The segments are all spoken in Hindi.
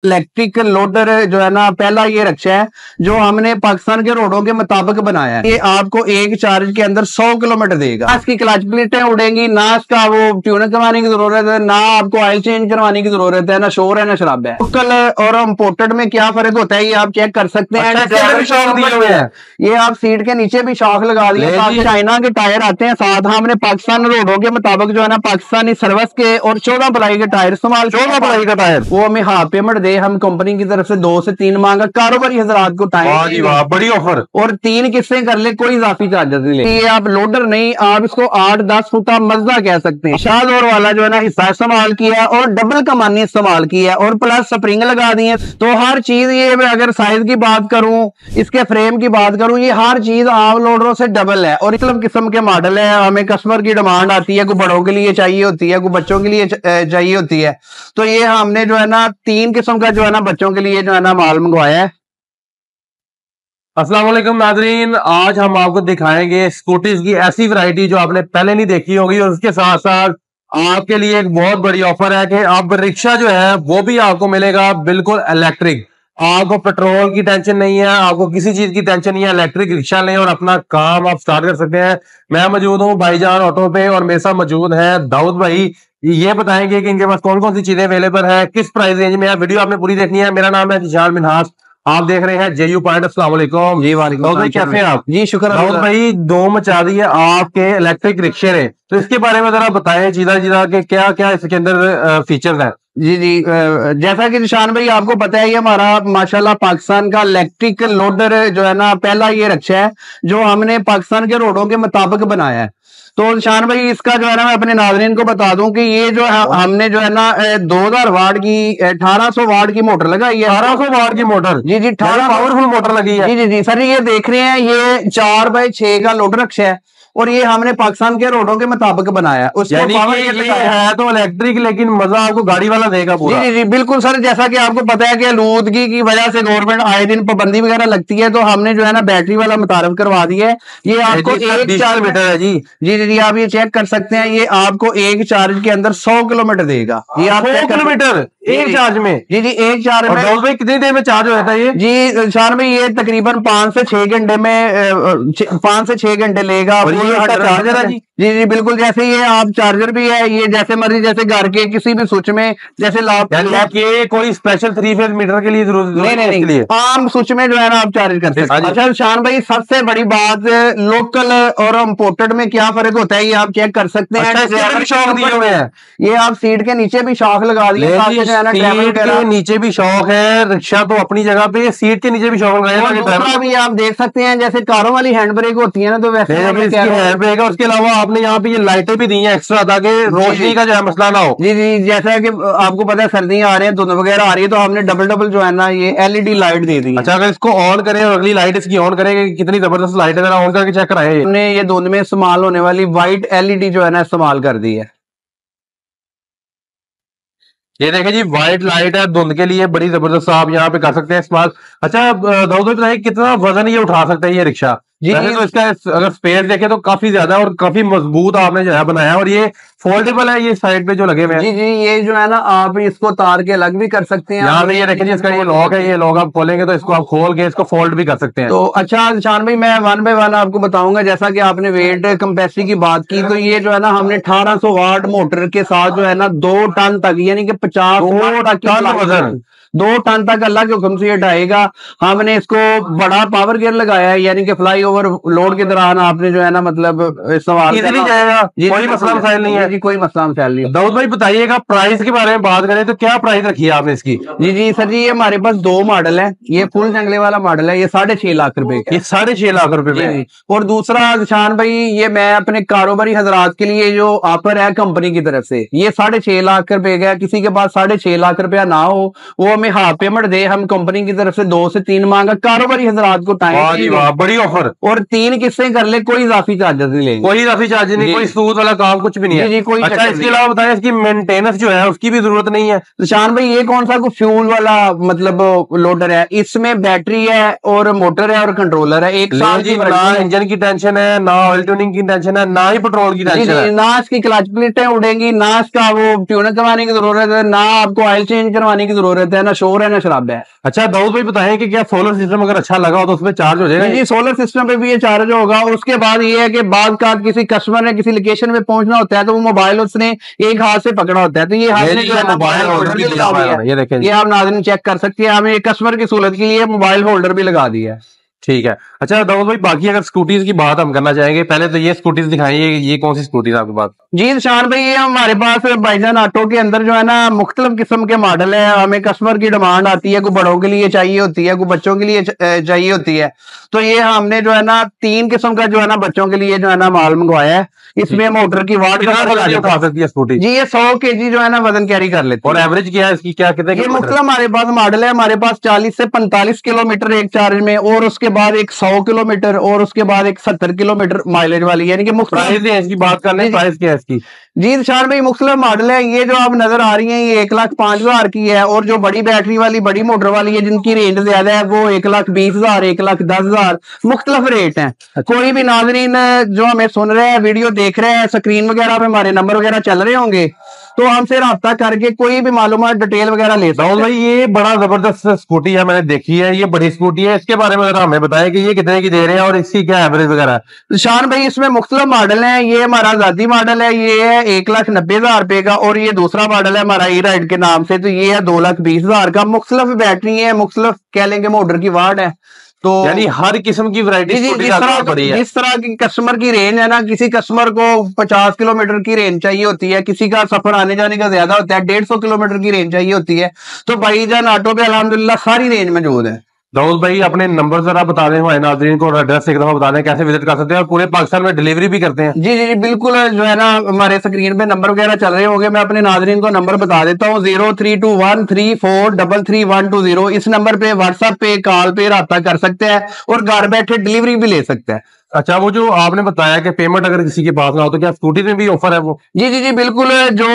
इलेक्ट्रिक लोडर जो है ना, पहला ये रिक्शा है जो हमने पाकिस्तान के रोडों के मुताबिक बनाया है। ये आपको एक चार्ज के अंदर 100 किलोमीटर देगा। इसकी क्लच प्लेटें उड़ेंगी ना, इसका वो ट्यूनर करवाने की जरूरत है, ना आपको ऑयल चेंज करवाने की जरूरत है, ना शोर है ना शराब है। लोकल और इम्पोर्टेड में क्या फर्क होता है ये आप चेक कर सकते हैं। ये आप सीट के नीचे भी शॉक लगा दिए। चाइना के टायर आते हैं साथ। हमने पाकिस्तान रोडों के मुताबिक जो है ना पाकिस्तानी सर्विस के और 14 प्लाई के टायर इस्तेमाल। 14 प्लाई का टायर वो हमें हाफ पेमेंट हम कंपनी की तरफ से 2 से 3 मांगा। कारोबारी हजरात को टाइम, बड़ी ऑफर, और 3 किस्तें कर ले, कोई इजाफी चार्जेस नहीं ले। ये आप लोडर नहीं, आप इसको 8-10 फुटा मजदा कह सकते हैं। शाहजोर वाला जो है ना हिस्सा इस्तेमाल किया और डबल कमानी इस्तेमाल किया और प्लस स्प्रिंग लगा दी है। तो हर चीज ये, अगर साइज की बात करूं, इसके फ्रेम की बात करूं, ये हर चीज आम लोडरों से डबल है। और इस किस्म के मॉडल है, हमें कस्टमर की डिमांड आती है, कोई बड़ों के लिए चाहिए होती है, कोई बच्चों के लिए चाहिए होती है। तो ये हमने जो है ना 3 किस्म का जो है ना बच्चों के लिए जो है ना माल मंगवाया है। अस्सलाम वालेकुम नाज़रीन, आज हम आपको दिखाएंगे स्कूटीज की ऐसी वैरायटी जो आपने पहले नहीं देखी होगी, और उसके साथ साथ आपके लिए एक बहुत बड़ी ऑफर है कि आप रिक्शा जो है वो भी आपको मिलेगा बिल्कुल इलेक्ट्रिक। आपको पेट्रोल की टेंशन नहीं है, आपको किसी चीज की टेंशन नहीं है। इलेक्ट्रिक रिक्शा लें और अपना काम आप स्टार्ट कर सकते हैं। मैं मौजूद हूँ भाईजान ऑटो पे और मेरे साथ मौजूद है दाऊद भाई। ये बताएंगे कि इनके पास कौन कौन सी चीजें अवेलेबल है, किस प्राइस रेंज में है। वीडियो आपने पूरी देखनी है। मेरा नाम है जिशान मिनहास, आप देख रहे हैं JU पॉइंट। अस्सलाम वालेकुम जी। वालेकुम, कैसे हैं आप? जी शुक्र। दाऊद भाई धूम मचा दी है आपके इलेक्ट्रिक रिक्शे ने, तो इसके बारे में जरा बताएं जीदा के क्या क्या इसके अंदर फीचर्स हैं। जी जी, जैसा कि निशान भाई आपको पता है, ये हमारा माशाल्लाह पाकिस्तान का इलेक्ट्रिक लोडर जो है ना, पहला ये रिक्शा है जो हमने पाकिस्तान के रोडों के मुताबिक बनाया है। तो निशान भाई इसका जो है ना मैं अपने नाज़रीन को बता दूं कि ये जो है हमने जो है ना 2000 वाट की 1800 वाट की मोटर लगाई है। 1800 वाट की मोटर? जी जी, 18 पावरफुल मोटर लगी है। जी जी जी सर, ये देख रहे हैं ये 4x6 का लोडर रिक्शा है और ये हमने पाकिस्तान के रोडों के मुताबिक बनाया है। उसको पावर ये है तो इलेक्ट्रिक, लेकिन मजा आपको गाड़ी वाला देगा पूरा। जी जी बिल्कुल सर, जैसा कि आपको पता है कि आलूदगी की वजह से गवर्नमेंट आए दिन पाबंदी वगैरह लगती है, तो हमने जो है ना बैटरी वाला मुतारफ करवा दिया है। ये आपको एक चार्ज मीटर है जी जी जी, आप ये चेक कर सकते हैं। ये आपको एक चार्ज के अंदर 100 किलोमीटर देगा। ये आप 100 किलोमीटर एक चार्ज में? जी जी, एक चार्ज में। कितनी देर में चार्ज हो जाता है ये? जी शान में ये तकरीबन 5 से 6 घंटे में 5 से 6 घंटे लेगा। चार्जर है जी? जी जी बिल्कुल, जैसे ये आप चार्जर भी है, ये जैसे मर्जी, जैसे घर के किसी भी स्विच में जैसे ये कोई स्पेशल 3 फेज मीटर के लिए जरूरत नहीं, आम स्विच में जो है ना आप चार्ज कर सकते हैं। अच्छा शान भाई, सबसे बड़ी बात लोकल और इम्पोर्टेड में क्या फर्क होता है ये आप चेक कर सकते हैं। शॉक दिए हुए हैं, ये आप सीट के नीचे भी शॉक लगा दिए, सीट के नीचे भी शॉक है। रिक्शा तो अपनी जगह पे, सीट के नीचे भी शॉक लगाया भी आप देख सकते हैं। जैसे कारों वाली हैंड ब्रेक होती है ना, तो वैसे हैंड ब्रेक है। उसके अलावा आपने यहाँ पे ये लाइटें भी दी हैं एक्स्ट्रा, ताकि रोशनी का जो है मसला ना हो। जी जी, जैसा कि आपको पता है सर्दियां आ रही है, धुंध वगैरह आ रही है, तो हमने डबल जो है ना ये LED लाइट दे दी है। अच्छा, अगर इसको ऑन करें और अगली लाइट इसकी ऑन करें, कितनी जबरदस्त लाइट है, जरा ऑन करके चेक कराएं। हमने ये धुंध में इस्तेमाल होने वाली व्हाइट LED जो है ना इस्तेमाल कर दी है। ये देखें जी, व्हाइट लाइट है धुंध के लिए, बड़ी जबरदस्त आप यहाँ पे कर सकते हैं इस्तेमाल। अच्छा दाऊद भाई, कितना वजन ये उठा सकता है ये रिक्शा? जी तो इसका अगर स्पेस देखें तो काफी ज्यादा और काफी मजबूत आपने जो है बनाया है, और ये फोल्डेबल है। ये साइड पे जो लगे हुए हैं जी जी, ये जो है ना आप इसको तार के अलग भी कर सकते हैं। यहाँ पे ये देखें जी, इसका ये लॉक है, ये लॉक आप खोलेंगे तो इसको आप खोल के इसको फोल्ड भी कर सकते हैं। तो अच्छा निशान भाई, मैं 1 बाय 1 आपको बताऊंगा। जैसा कि आपने वेट कैपेसिटी की बात की, तो ये जो है ना हमने 1800 वाट मोटर के साथ जो है ना 2 टन तक, यानी कि 2 टन तक अल्लाह के हुक्म से हटाएगा। हमने इसको बड़ा पावर गियर लगाया है, यानी कि फ्लाई ओवर लोड के दौरान आपने जो है ना मतलब इस्तेमाल जाएगा, कोई मसला मसाइल नहीं है जी, कोई मसला मसाइल नहीं है। दाऊद भाई बताइएगा, प्राइस के बारे में बात करें तो क्या प्राइस रखी है आपने इसकी? जी जी सर जी, ये हमारे पास 2 मॉडल है। ये फुल जंगले वाला मॉडल है, ये 6.5 लाख रुपए का। ये 6.5 लाख रुपए में। और दूसरा निशान भाई, ये मैं अपने कारोबारी हजरात के लिए जो ऑफर है कंपनी की तरफ से, ये 6.5 लाख रुपए का। किसी के पास 6.5 लाख रुपया ना हो, वो हमें हाफ पेमेंट दे, हम कंपनी की तरफ से 2 से 3 मांगा। कारोबारी हजरात को टाइम, बड़ी ऑफर। और 3 किस्सें कर ले, कोई इजाफी चार्जेस नहीं लेंगे, कोई इजाफी चार्ज नहीं, कोई सूद वाला काम कुछ भी नहीं है। जी कोई। अच्छा, इसके अलावा बताएं इसकी मेंटेनेंस जो है उसकी भी जरूरत नहीं है। निशान भाई ये कौन सा फ्यूल वाला मतलब लोडर है, इसमें बैटरी है और मोटर है और कंट्रोलर है। एक साल की ना इंजन की टेंशन है, ना ऑयल ट्यूनिंग की टेंशन है, ना ही पेट्रोल की टेंशन है, ना इसकी क्लच प्लेटें उड़ेंगी, ना इसका वो ट्यूनर करवाने की जरूरत है, ना आपको ऑयल चेंज करवाने की जरूरत है, ना शोर है ना शराब है। अच्छा दाऊद भाई बताएं कि क्या सोलर सिस्टम अगर अच्छा लगा हो तो उसमें चार्ज हो जाएगा? जी सोलर सिस्टम पे भी ये चार्ज होगा। उसके बाद ये है कि बाद का किसी कस्टमर ने किसी लोकेशन में पहुंचना होता है तो वो मोबाइल उसने एक हाथ से पकड़ा होता है, तो ये हाथ में मोबाइल होल्डर भी लगा दिया है। ये देखें, ये आप नाज़रीन चेक कर सकते हैं, हमें कस्टमर की सहूलत के लिए मोबाइल होल्डर भी लगा दिया है। ठीक है। अच्छा दाऊद भाई बाकी अगर स्कूटीज की बात हम करना चाहेंगे, पहले तो ये स्कूटीज दिखाइए, ये कौन सी स्कूटी है आपके पास? जी निशान भाई ये हमारे पास भाईजान ऑटो के अंदर जो है ना मुख्तलिफ किस्म के मॉडल है। हमें कस्टमर की डिमांड आती है, कोई बड़ों के लिए चाहिए होती है, कोई बच्चों के लिए चाहिए होती है, तो ये हमने जो है ना 3 किस्म का जो है ना बच्चों के लिए जो है ना माल मंगवाया है। इसमें मोटर की वाट उठा सकती है स्कूटी? जी ये 100 kg जो है ना वजन कैरी कर लेते हैं। और एवरेज क्या है इसकी, क्या कितने? ये मुख्तलिफ हमारे पास मॉडल है, हमारे पास 40 से 45 किलोमीटर एक चार्ज में, और उसके बाद एक 100 किलोमीटर, और उसके बाद एक 70 किलोमीटर माइलेज वाली, यानी कि प्राइस है इसकी बात कर लें, प्राइस क्या है इसकी? जी निशान भाई मुख्तलिफ मॉडल है। ये जो आप नजर आ रही है ये 1,05,000 की है, और जो बड़ी बैटरी वाली बड़ी मोटर वाली है जिनकी रेंज ज्यादा है वो 1,20,000 1,10,000 मुख्तलिफ रेट है। कोई भी नाजरीन जो हमें सुन रहे हैं, वीडियो देख रहे हैं, स्क्रीन वगैरह पे हमारे नंबर वगैरह चल रहे होंगे, तो हमसे राब्ता करके कोई भी मालूमात डिटेल वगैरह ले सकते हैं। भाई ये बड़ा जबरदस्त स्कूटी है, मैंने देखी है, ये बड़ी स्कूटी है, इसके बारे में जरा हमें बताएं कि ये कितने की दे रहे हैं और इसकी क्या एवरेज वगैरह है? निशान भाई इसमें मुख्तलिफ मॉडल है। ये हमारा आजादी मॉडल है, ये है 1,90,000 रुपए का, और ये दूसरा मॉडल है हमारा ई राइड के नाम से, तो ये है 2,20,000 का। मुख्तलिफ बैटरी है, मुख्तलिफ कह लेंगे मोटर की वाट है, तो यानी हर किस्म की वैरायटी जिस तरह की कस्टमर की रेंज है ना, किसी कस्टमर को 50 किलोमीटर की रेंज चाहिए होती है, किसी का सफर आने जाने का ज्यादा होता है, 150 किलोमीटर की रेंज चाहिए होती है, तो भाईजान ऑटो पे अल्हम्दुलिल्लाह सारी रेंज मौजूद है। दाऊद भाई अपने नंबर जरा बता दें हमारे नाज़रीन को, और एड्रेस एक दफा बता दें कैसे विजिट कर सकते हैं, और पूरे पाकिस्तान में डिलीवरी भी करते हैं? जी जी बिल्कुल, जो है ना हमारे स्क्रीन पे नंबर वगैरह चल रहे होंगे, मैं अपने नाज़रीन को नंबर बता देता हूँ, 032134332120। इस नंबर पे व्हाट्सएप पे कॉल पे राब्ता कर सकते हैं और घर बैठे डिलीवरी भी ले सकते हैं। अच्छा वो जो आपने बताया कि पेमेंट अगर किसी के पास ना हो तो क्या स्कूटी में भी ऑफर है वो? जी जी जी बिल्कुल, जो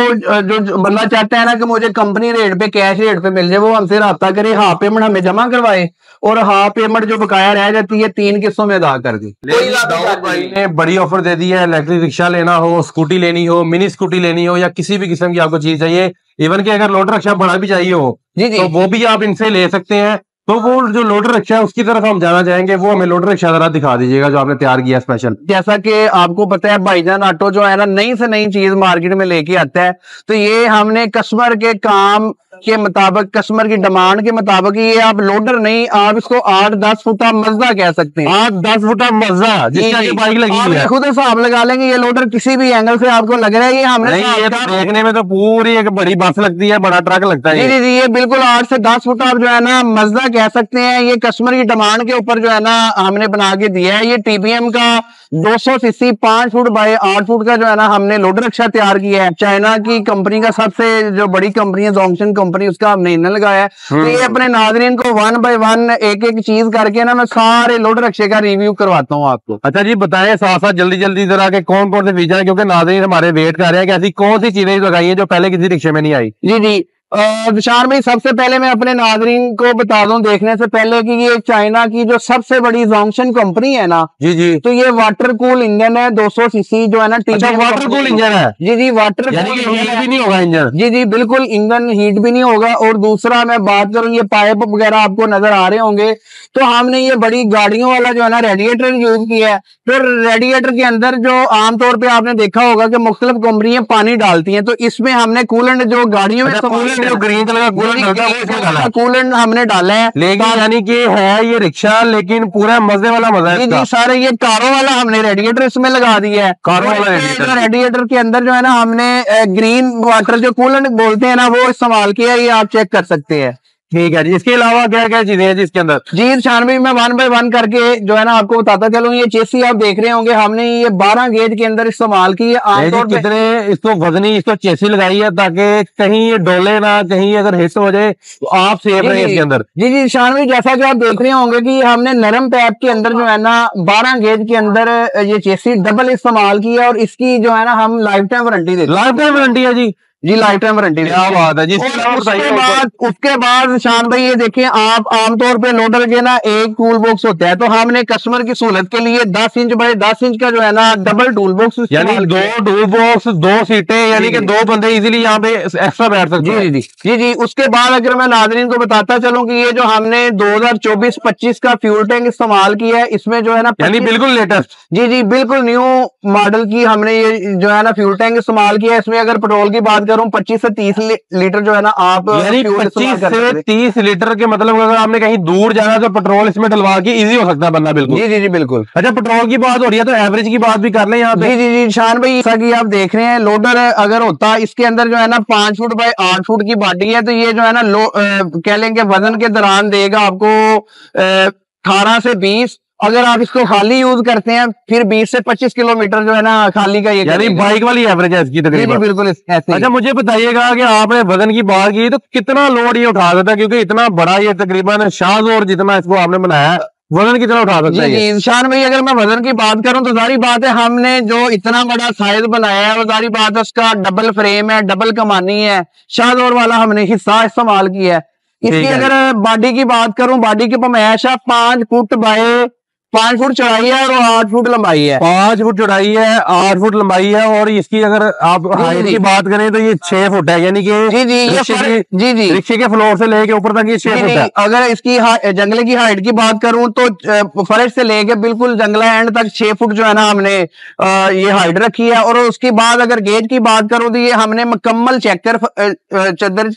बंदा चाहता है ना कि मुझे कंपनी रेट पे कैश रेट पे मिल जाए, वो हमसे राब्ता करे, हाफ पेमेंट हमें जमा करवाए, और हाफ पेमेंट जो बकाया रह जाती है 3 किस्तों में अदा कर दी। दाऊद भाई ने बड़ी ऑफर दे दी है, इलेक्ट्रिक रिक्शा लेना हो, स्कूटी लेनी हो, मिनी स्कूटी लेनी हो, या किसी भी किस्म की आपको चीज चाहिए, इवन कि अगर लोडर रिक्शा बड़ा भी चाहिए हो जी जी तो वो भी आप इनसे ले सकते हैं। तो वो जो लोडर रिक्शा है उसकी तरफ हम जाना चाहेंगे, वो हमें लोडर रिक्शा जरा दिखा दीजिएगा जो आपने तैयार किया स्पेशल। जैसा कि आपको पता है भाईजान ऑटो जो है ना नई से नई चीज मार्केट में लेके आता है, तो ये हमने कस्टमर के काम के मुताबिक, कस्टमर की डिमांड के मुताबिक, ये आप लोडर नहीं, आप इसको 8-10 फुटा मजदा कह सकते हैं। 8-10 फुटा मजदा जिसकी बाइक लगी है, खुद हिसाब लगा लेंगे ये लोडर किसी भी एंगल से आपको लग रहा है, ये हमने ये तो देखने में तो पूरी एक बड़ी बस लगती है, बड़ा ट्रक लगता है। जी जी जी ये बिल्कुल 8 से 10 फुट आप जो है ना मजदा कह सकते हैं। ये कस्टमर की डिमांड के ऊपर जो है ना हमने बना के दिया है। ये TPM का 200 सीसी 5 फुट बाय 8 फुट का जो है ना हमने लोडर रिक्शा तैयार किया है। चाइना की कंपनी का सबसे जो बड़ी कंपनी है जोंगशन कंपनी, उसका हमने इंजन लगाया है। तो ये अपने नाजरीन को 1 बाय 1 एक एक चीज करके ना मैं सारे लोडर रिक्शे का रिव्यू करवाता हूँ आपको। अच्छा जी बताएं साथ साथ जल्दी जल्दी जरा के कौन कौन से फीचर है, क्योंकि नाजरीन हमारे वेट कर रहे हैं कि ऐसी कौन सी चीजें लगाई है जो पहले किसी रिक्शे में नहीं आई। जी जी विशाल भाई सबसे पहले मैं अपने नाजरीन को बता दूं देखने से पहले कि ये चाइना की जो सबसे बड़ी जोंगशन कंपनी है ना, जी जी, तो ये वाटर कूल इंजन है 200 सीसी जो है ना। अच्छा वाटर कूल इंजन है? जी जी वाटर यानी कि हीट भी नहीं होगा इंजन? जी जी बिल्कुल, इंजन हीट भी नहीं होगा। और दूसरा मैं बात करूं, ये पाइप वगैरह आपको नजर आ रहे होंगे, तो हमने ये बड़ी गाड़ियों वाला जो है ना रेडिएटर यूज किया है। फिर रेडिएटर के अंदर जो आमतौर पर आपने देखा होगा कि मुख्तलिफ कंपनियां पानी डालती हैं, तो इसमें हमने कूलेंट जो गाड़ियों में जो ग्रीन कलर का कूलेंट हमने डाला है। लेकिन यानी कि है ये रिक्शा लेकिन पूरा मजे वाला मजा है जी सारे ये कारों वाला हमने रेडिएटर इसमें लगा दिया है। कारों वाला रेडिएटर के अंदर जो है ना हमने ग्रीन वाटर जो कूलेंट बोलते हैं ना वो इस्तेमाल किया है, ये आप चेक कर सकते हैं। ठीक है जी। इसके अलावा क्या क्या चीजें हैं जी इसके अंदर? जी इरशान भाई, मैं 1 बाय 1 करके जो है ना आपको बताता चलूं। ये चेसी आप देख रहे होंगे, हमने ये 12 गेज के अंदर इस्तेमाल की है। आमतौर पे कितने इसको वजनी इसको चेसी लगाई है ताकि कहीं ये डोले ना, कहीं अगर हिट हो जाए तो आप सेफ रहे इसके अंदर। जी जी इरशान भाई, जैसा कि आप देख रहे होंगे कि हमने नरम पैप के अंदर जो है ना 12 गेज के अंदर ये चेसी डबल इस्तेमाल की है, और इसकी जो है ना हम लाइफ टाइम वारंटी देते हैं। लाइफ टाइम वारंटी है जी लाइफ टाइम वारंटी। क्या बात है जी। उसके बाद शान भाई ये देखिए, आप आमतौर पे लोडर के ना एक टूल बॉक्स होता है, तो हमने कस्टमर की सहूलत के लिए 10 इंच बाय 10 इंच का जो है ना डबल टूल बॉक्स, यानी 2 टूल बॉक्स 2 सीटें, यानी कि 2 बंदे इजीली यहाँ पे एक्स्ट्रा बैठ सकते हैं। जी जी। उसके बाद अगर मैं नाज़रीन को बताता चलूं कि ये जो हमने 2024-25 का फ्यूल टैंक इस्तेमाल किया है, इसमें जो है ना यानी बिल्कुल लेटेस्ट। जी जी बिल्कुल न्यू मॉडल की हमने ये जो है ना फ्यूल टैंक इस्तेमाल किया है। इसमें अगर पेट्रोल की बात 25 से 30 लीटर जो है ना आप 25 से 30 लीटर के मतलब अगर आपने कहीं दूर जाना तो पेट्रोल इसमें डलवा के इजी हो सकता है बनना। बिल्कुल जी जी जी बिल्कुल। अच्छा, पेट्रोल की बात हो रही है तो एवरेज की बात भी कर लें यहाँ पे। जी जी जी शान भाई, जैसा कि आप देख रहे हैं, लोडर अगर होता इसके अंदर जो है ना 5 फुट बाय 8 फुट की बॉडी है, तो ये जो है ना कह लेंगे वजन के दौरान देगा आपको 18 से 20। अगर आप इसको खाली यूज करते हैं फिर 20 से 25 किलोमीटर जो है ना खाली का ये, यानी बाइक वाली एवरेज है इसकी तकरीबन। बिल्कुल ऐसे। अच्छा, मुझे बताइएगा कि आपने वजन की बात की तो कितना लोड ये उठा सकता है, क्योंकि इतना बड़ा ये तकरीबन शाहजोर जितना इसको आपने बनाया है, वजन कितना उठा सकता है? जी शान भाई, अगर मैं वजन की बात करूं तो सारी बात है, हमने जो इतना बड़ा साइज बनाया है वो सारी बात है उसका डबल फ्रेम है, डबल कमानी है, शाहजोर वाला हमने हिस्सा इस्तेमाल किया है। इसकी अगर बॉडी की बात करूं, बॉडी की पैमाइश है 5 फुट बाय 5 फुट चौड़ाई है और 8 फुट लंबाई है। 5 फुट चौड़ाई है, 8 फुट लंबाई है, और इसकी अगर आप हाइट की बात करें तो ये 6 फुट है, यानी कि जी रिक्शे के फ्लोर से लेके ऊपर तक ये 6 फुट है। अगर इसकी जंगले की हाइट की बात करूं तो फर्श से लेके बिल्कुल जंगला एंड तक 6 फुट जो है ना हमने ये हाइट रखी है। और उसके बाद अगर गेज की बात करूं तो ये हमने मुकम्मल चेकर चादर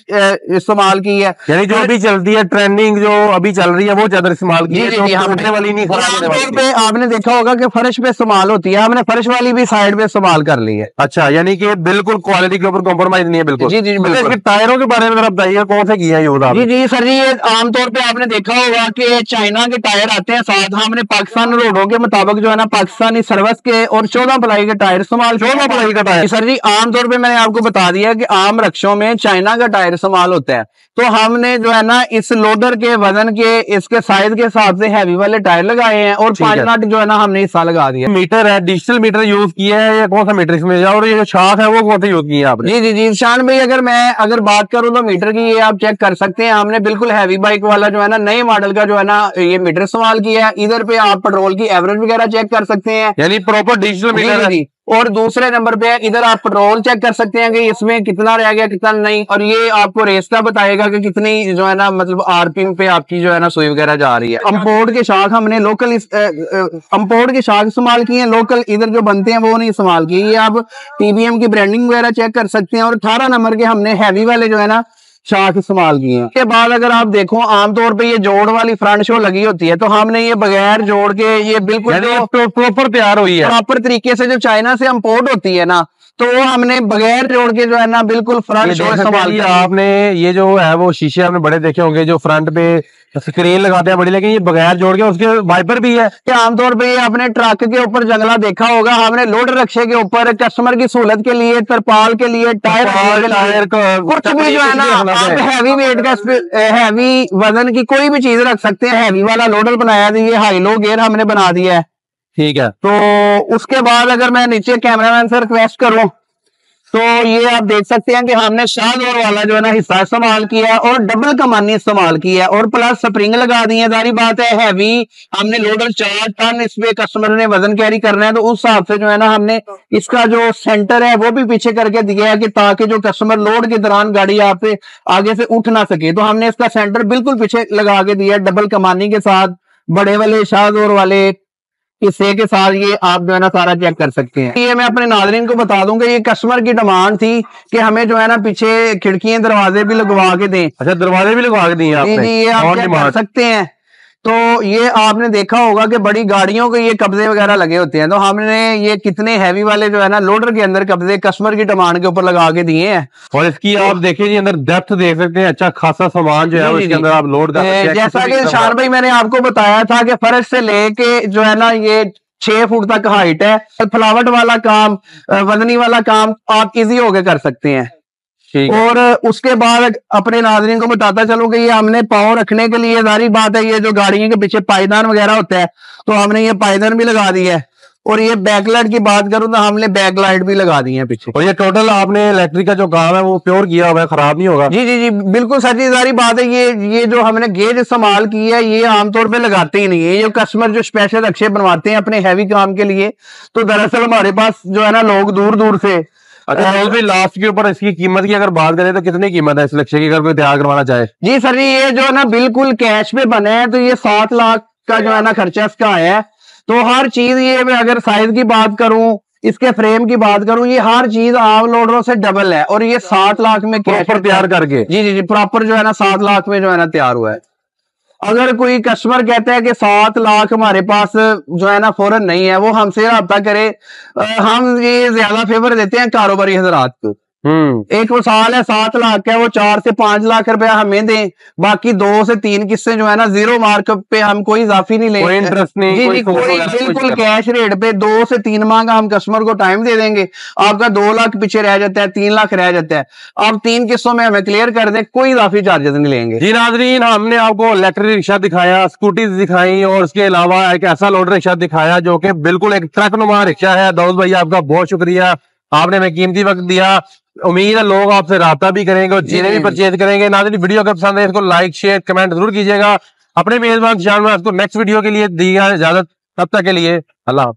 इस्तेमाल की है, यानी जो अभी चलती है ट्रेंडिंग जो अभी चल रही है वो चादर इस्तेमाल की है, वाली नहीं खराब पे आपने देखा होगा कि फर्श पे इस्तेमाल होती है, हमने फर्श वाली भी साइड पे इस्तेमाल कर ली है। अच्छा, यानी कि बिल्कुल क्वालिटी के ऊपर कॉम्प्रोमाइज नहीं है बिल्कुल। जी जी बिल्कुल। टायरों के बारे में जरा बताइए, कौन से किया है? जी जी सर जी, ये आमतौर पे आपने देखा होगा कि चाइना के टायर आते हैं साथ, हमने पाकिस्तान रोडों के मुताबिक जो है ना पाकिस्तानी सर्विस के और 14 प्लाई के टायर इस्तेमाल। 14 प्लाई का टायर? सर जी, आमतौर पे मैंने आपको बता दिया कि आम रक्षों में चाइना का टायर इस्तेमाल होता है, तो हमने जो है ना इस लोडर के वजन के इसके साइज के हिसाब से हैवी वाले टायर लगाए हैं और 5 नट जो है ना हमने हिस्सा लगा दिया। मीटर है, डिजिटल मीटर यूज किया है या कौन सा मीटर इसमें, और ये जो शाफ्ट है वो कौन सा यूज किया है आपने? जी जी जी शान भाई, अगर बात करूं तो मीटर की ये आप चेक कर सकते हैं, हमने बिल्कुल हैवी बाइक वाला जो है ना नए मॉडल का जो है ना ये मीटर इस्तेमाल किया है। इधर पे आप पेट्रोल की एवरेज वगैरह चेक कर सकते हैं, यानी प्रॉपर डिजिटल मीटर है। और दूसरे नंबर पे इधर आप पेट्रोल चेक कर सकते हैं कि इसमें कितना रह गया कितना नहीं, और ये आपको रेस्टा बताएगा कि कितनी जो है ना मतलब आरपीएम पे आपकी जो है ना सुई वगैरह जा रही है। इंपोर्ट के शाख हमने लोकल इंपोर्ट के शाख इस्तेमाल किए हैं, लोकल इधर जो बनते हैं वो नहीं इस्तेमाल किए। ये आप टीबीएम की ब्रांडिंग वगैरह चेक कर सकते हैं। और 18 नंबर के हमने हैवी वाले जो है ना शाख इस्तेमाल किए हैं। के बाद अगर आप देखो, आमतौर पे ये जोड़ वाली फ्रंट शो लगी होती है, तो हमने ये बगैर जोड़ के ये बिल्कुल प्रॉपर तैयार हुई है, प्रॉपर तरीके से जो चाइना से इंपोर्ट होती है ना, तो वो हमने बगैर जोड़ के जो है ना बिल्कुल फ्रंट शो इस्तेमाल किया। आपने ये जो है वो शीशे आपने बड़े देखे होंगे जो फ्रंट पे स्क्रीन लगाते हैं बड़ी, लेकिन ये बगैर जोड़ के उसके वाइपर भी है। आमतौर पे आपने ट्रक के ऊपर जंगला देखा होगा, हमने लोडर रक्शे के ऊपर कस्टमर की सहूलत के लिए, तरपाल के लिए, टायर कुछ भी जो है ना आप हैवी वेट का हैवी वजन की कोई भी चीज रख सकते हैं। हैवी वाला लोडर बनाया दिए, हाई लो गियर हमने बना दिया है। ठीक है, तो उसके बाद अगर मैं नीचे कैमरामैन से रिक्वेस्ट करूं तो ये आप देख सकते हैं कि हमने शाहजोर वाला जो है ना हिस्सा इस्तेमाल किया और डबल कमानी इस्तेमाल की है और प्लस स्प्रिंग लगा दी है। सारी बात है हैवी हमने लोडर 4 टन इस पे कस्टमर ने वजन कैरी करना है, तो उस हिसाब से जो है ना हमने इसका जो सेंटर है वो भी पीछे करके दिया है कि ताकि जो कस्टमर लोड के दौरान गाड़ी आपसे आगे से उठ ना सके, तो हमने इसका सेंटर बिल्कुल पीछे लगा के दिया डबल कमानी के साथ, बड़े वाले शाहजोर वाले हिस्से के साथ। ये आप जो है ना सारा चेक कर सकते हैं। ये मैं अपने नाज़रीन को बता दूं कि ये कस्टमर की डिमांड थी कि हमें जो है ना पीछे खिड़कियां दरवाजे भी लगवा के दें। अच्छा, दरवाजे भी लगवा के दिए आपने? जी, ये आप चेक कर सकते हैं। तो ये आपने देखा होगा कि बड़ी गाड़ियों के ये कब्जे वगैरह लगे होते हैं, तो हमने ये कितने हैवी वाले जो है ना लोडर के अंदर कब्जे कस्टमर की डिमांड के ऊपर लगा के दिए हैं। और इसकी आप देखिए जी अंदर डेप्थ देख सकते हैं, अच्छा खासा सामान जो है उसके अंदर आप लोड कर सकते हैं। जैसा कि शान भाई मैंने आपको बताया था कि फर्श से लेके जो है ना ये 6 फुट तक हाइट है। फ्लावट वाला काम, वजनी वाला काम आप इजी होके कर सकते हैं। और उसके बाद अपने नाज़रीन को बताता चलो कि ये हमने पाँव रखने के लिए, सारी बात है, ये जो गाड़ियों के पीछे पायदान वगैरह होता है तो हमने ये पायदान भी लगा दी है। और ये बैकलाइट की बात करूं तो हमने बैकलाइट भी लगा दी है पीछे। और ये टोटल आपने इलेक्ट्रिक का जो काम है वो प्योर किया हुआ है, खराब नहीं होगा। जी जी जी बिल्कुल सच्ची सारी बात है। ये जो हमने गेज इस्तेमाल की है ये आमतौर पे लगाते ही नहीं है। ये कस्टमर जो स्पेशल रक्शे बनवाते हैं अपने हैवी काम के लिए, तो दरअसल हमारे पास जो है ना लोग दूर दूर से। अच्छा भी लास्ट के ऊपर इसकी कीमत की अगर बात करें तो कितनी कीमत है इस रक्शे की, अगर कोई तैयार करवाना चाहे? जी सर जी, ये जो है ना बिल्कुल कैश पे बने हैं, तो ये 7 लाख का जो है ना खर्चा इसका आया है। तो हर चीज ये मैं अगर साइज की बात करूं, इसके फ्रेम की बात करूं, ये हर चीज आम लोडरों से डबल है। और ये 7 लाख में कैश पर तैयार करके, जी जी जी प्रॉपर जो है ना 7 लाख में जो है ना तैयार हुआ है। अगर कोई कस्टमर कहता है कि 7 लाख हमारे पास जो है ना फौरन नहीं है, वो हमसे रब्ता करे। हम ये ज्यादा फेवर देते हैं कारोबारी हजरात को। एक मिसाल है 7 लाख का, वो 4 से 5 लाख रुपया हमें दें, बाकी 2 से 3 किस्से जो है ना 0 मार्क पे हम कोई इजाफी नहीं लेंगे, कोई इंटरेस्ट नहीं, कोई बिल्कुल कैश रेट पे 2 से 3 माह का हम कस्टमर को टाइम दे देंगे। आपका 2 लाख पीछे रह जाता है, 3 लाख रह जाता है, आप 3 किस्तों में हमें क्लियर कर दें, कोई इजाफी चार्जेस नहीं लेंगे। जी नाज़रीन, हमने आपको इलेक्ट्रिक रिक्शा दिखाया, स्कूटीज दिखाई और उसके अलावा एक ऐसा लोडर रिक्शा दिखाया जो कि बिल्कुल एक ट्रक नुमा रिक्शा है। दाऊद भाई आपका बहुत शुक्रिया, आपने हमें कीमती वक्त दिया। उम्मीद है लोग आपसे राब्ता भी करेंगे और जिन्हें भी परचेज करेंगे। नाज़रीन, वीडियो अगर पसंद है इसको लाइक शेयर कमेंट जरूर कीजिएगा। अपने मेजबान शान में आपको नेक्स्ट वीडियो के लिए दी इजाजत, तब तक के लिए अल्लाह हाफिज।